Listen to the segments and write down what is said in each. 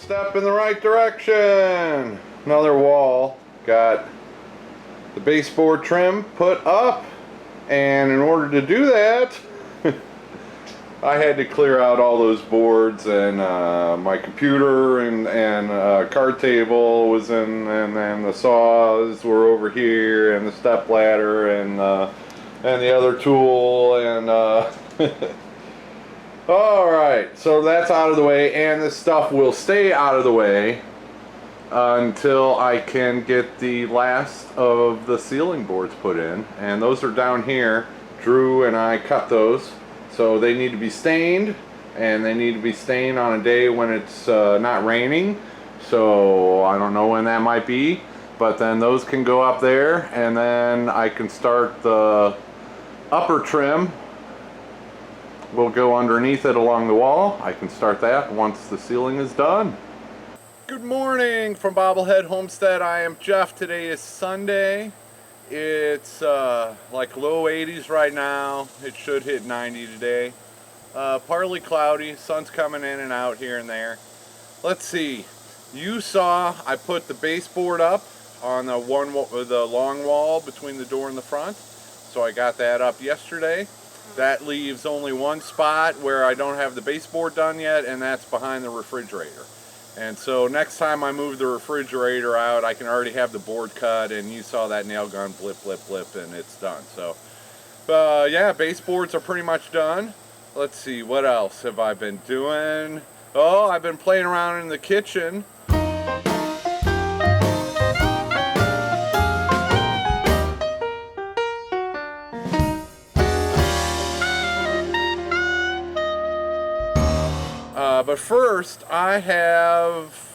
step in the right direction. Another wall. Got the baseboard trim put up, and in order to do that I had to clear out all those boards, and my computer and card table was in, and then the saws were over here, and the step ladder, and the other tool, and alright, so that's out of the way, and this stuff will stay out of the way until I can get the last of the ceiling boards put in, and those are down here. Drew and I cut those, so they need to be stained, and they need to be stained on a day when it's not raining, so I don't know when that might be, but then those can go up there, and then I can start the upper trim. We'll go underneath it along the wall. I can start that once the ceiling is done. Good morning from Bobblehead Homestead. I am Jeff. Today is Sunday. It's like low 80s right now. It should hit 90 today. Partly cloudy. Sun's coming in and out here and there. Let's see. You saw I put the baseboard up on the long wall between the door and the front. So I got that up yesterday. That leaves only one spot where I don't have the baseboard done yet, and that's behind the refrigerator. And so next time I move the refrigerator out, I can already have the board cut, and you saw that nail gun blip, blip, blip, and it's done. So yeah, baseboards are pretty much done. Let's see, what else have I been doing? Oh, I've been playing around in the kitchen. But first, I have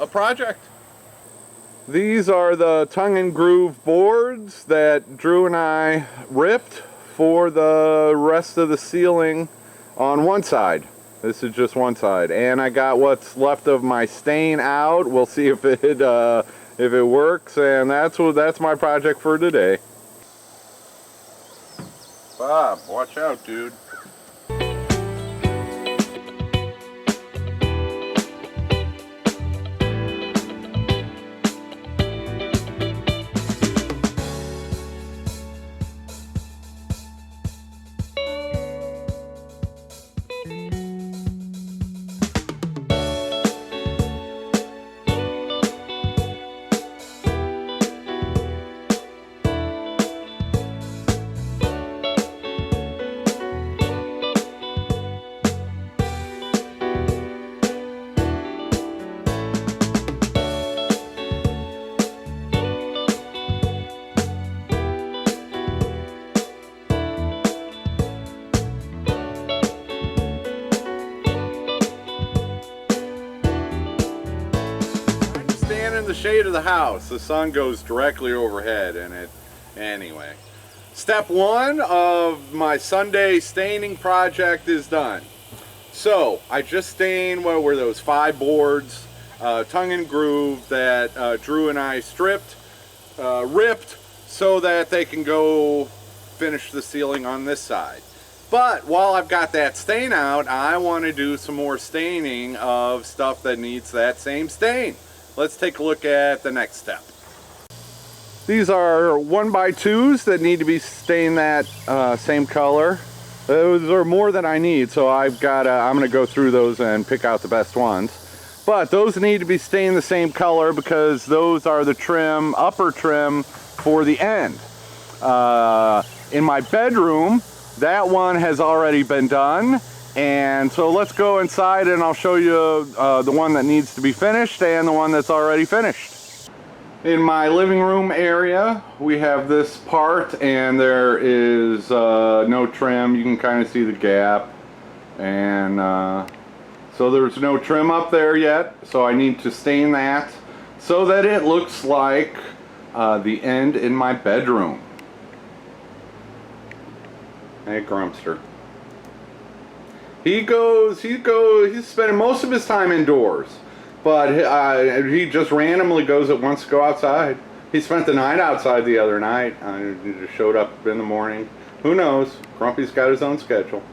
a project. These are the tongue and groove boards that Drew and I ripped for the rest of the ceiling on one side. This is just one side, and I got what's left of my stain out. We'll see if it works, and that's my project for today. Bob, watch out, dude. In the shade of the house, the sun goes directly overhead, and anyway. Step one of my Sunday staining project is done. So I just stained, what were those, 5 boards, tongue and groove, that Drew and I ripped so that they can go finish the ceiling on this side. But while I've got that stain out, I want to do some more staining of stuff that needs that same stain. Let's take a look at the next step. These are 1x2s that need to be stained that same color. Those are more than I need, so I'm going to go through those and pick out the best ones. But those need to be stained the same color because those are the trim, upper trim for the end. In my bedroom, that one has already been done. And so let's go inside and I'll show you the one that needs to be finished and the one that's already finished. In my living room area, we have this part, and there is no trim. You can kind of see the gap, and so there's no trim up there yet, so I need to stain that so that it looks like the end in my bedroom. Hey, Grumpster. He's spending most of his time indoors, but he just randomly wants to go outside. He spent the night outside the other night. He just showed up in the morning. Who knows? Grumpy's got his own schedule.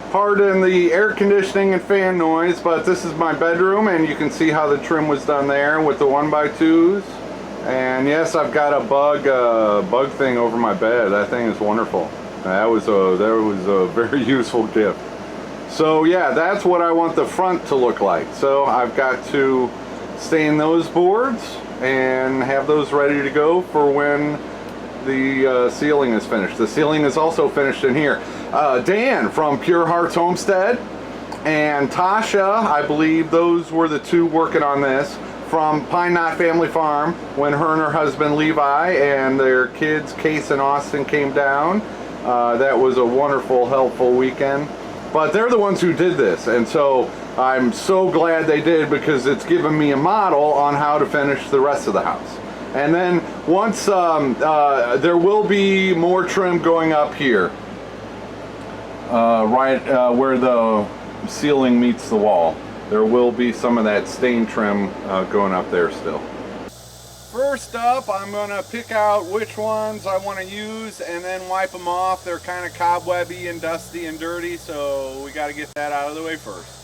Pardon the air conditioning and fan noise, but this is my bedroom, and you can see how the trim was done there with the 1x2s. And yes, I've got a bug thing over my bed. That thing is wonderful. That was a very useful gift. So yeah, that's what I want the front to look like. So I've got to stain those boards and have those ready to go for when the ceiling is finished. The ceiling is also finished in here. Dan from Pure Hearts Homestead and Tasha, I believe those were the two working on this, from Pine Knot Family Farm, when her and her husband Levi and their kids Case and Austin came down. That was a wonderful, helpful weekend. But they're the ones who did this, and so I'm so glad they did, because it's given me a model on how to finish the rest of the house. And then once there will be more trim going up here, right where the ceiling meets the wall. There will be some of that stain trim going up there still. First up, I'm going to pick out which ones I want to use and then wipe them off. They're kind of cobwebby and dusty and dirty, so we got to get that out of the way first.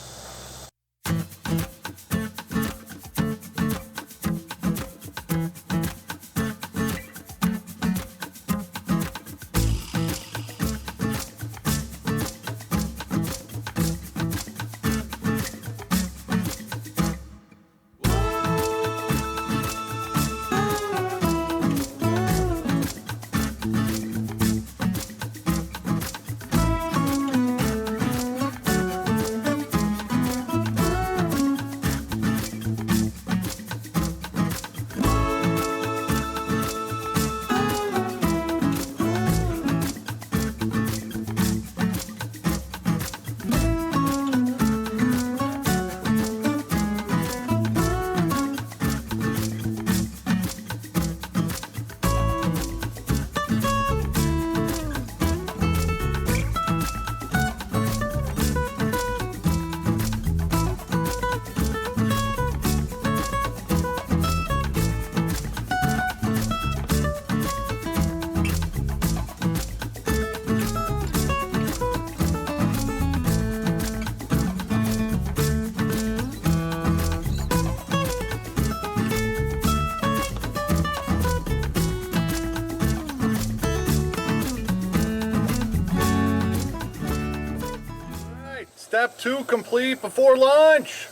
Step 2 complete before lunch.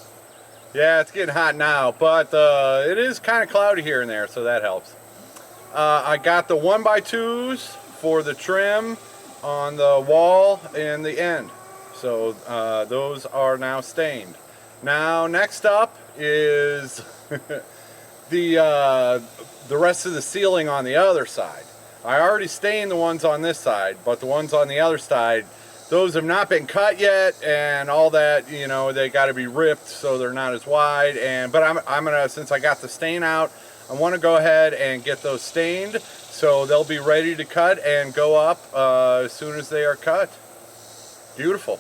Yeah, it's getting hot now, but it is kind of cloudy here and there, so that helps. I got the 1x2s for the trim on the wall and the end. So those are now stained. Now next up is the rest of the ceiling on the other side. I already stained the ones on this side, but the ones on the other side, those have not been cut yet, and all that, you know, they got to be ripped so they're not as wide. But I'm gonna, since I got the stain out, I want to go ahead and get those stained so they'll be ready to cut and go up as soon as they are cut. Beautiful.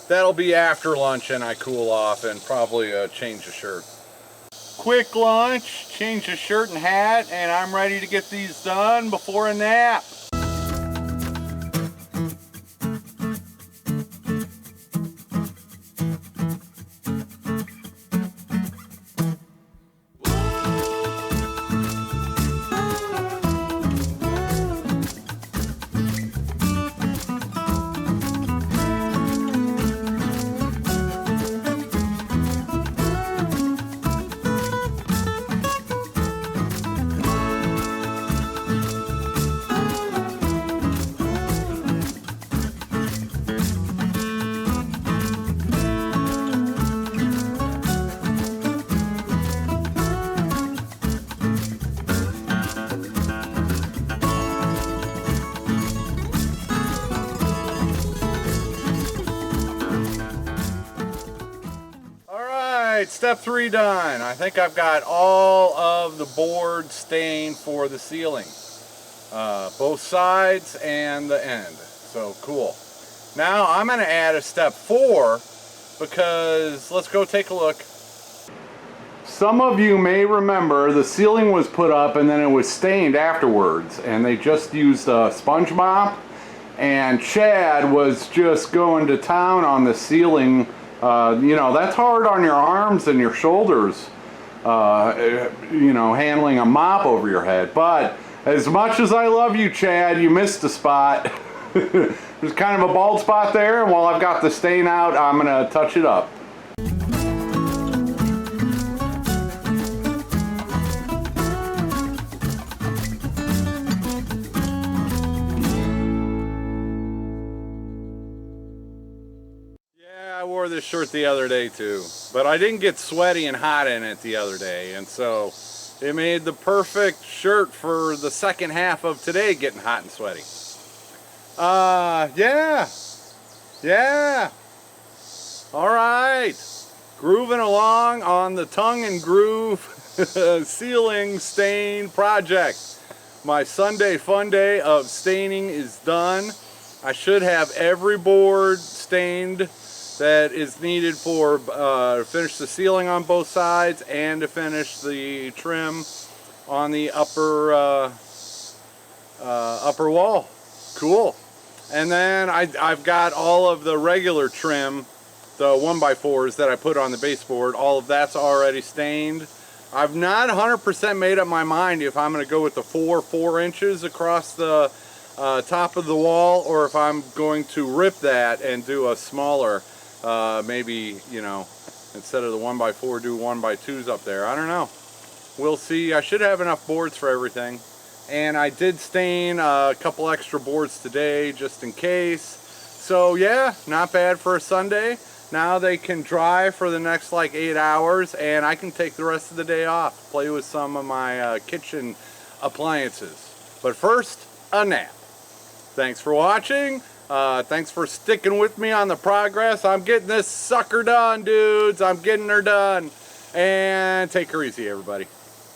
That'll be after lunch and I cool off and probably change the shirt. Quick lunch, change the shirt and hat, and I'm ready to get these done before a nap. Step 3 done. I think I've got all of the board stained for the ceiling, both sides and the end. So cool. Now I'm going to add a step 4 because let's go take a look. some of you may remember the ceiling was put up and then it was stained afterwards, and they just used a sponge mop, and Chad was just going to town on the ceiling. You know, that's hard on your arms and your shoulders, you know, handling a mop over your head. But as much as I love you, Chad, you missed a spot. There's kind of a bald spot there, and while I've got the stain out, I'm gonna touch it up. I wore this shirt the other day too, but I didn't get sweaty and hot in it the other day, and so it made the perfect shirt for the second half of today, getting hot and sweaty. Yeah. All right, grooving along on the tongue and groove ceiling stain project. My Sunday fun day of staining is done. I should have every board stained that is needed for finish the ceiling on both sides and to finish the trim on the upper wall. Cool. And then I've got all of the regular trim, the 1x4s that I put on the baseboard. All of that's already stained. I've not 100% made up my mind if I'm going to go with the 4 inches across the top of the wall, or if I'm going to rip that and do a smaller. Maybe, you know, instead of the 1x4, do 1x2s up there. I don't know. We'll see. I should have enough boards for everything. And I did stain a couple extra boards today just in case. So yeah, not bad for a Sunday. Now they can dry for the next like 8 hours, and I can take the rest of the day off, play with some of my kitchen appliances. But first, a nap. Thanks for watching. Thanks for sticking with me on the progress. I'm getting this sucker done, dudes. I'm getting her done. And take her easy, everybody.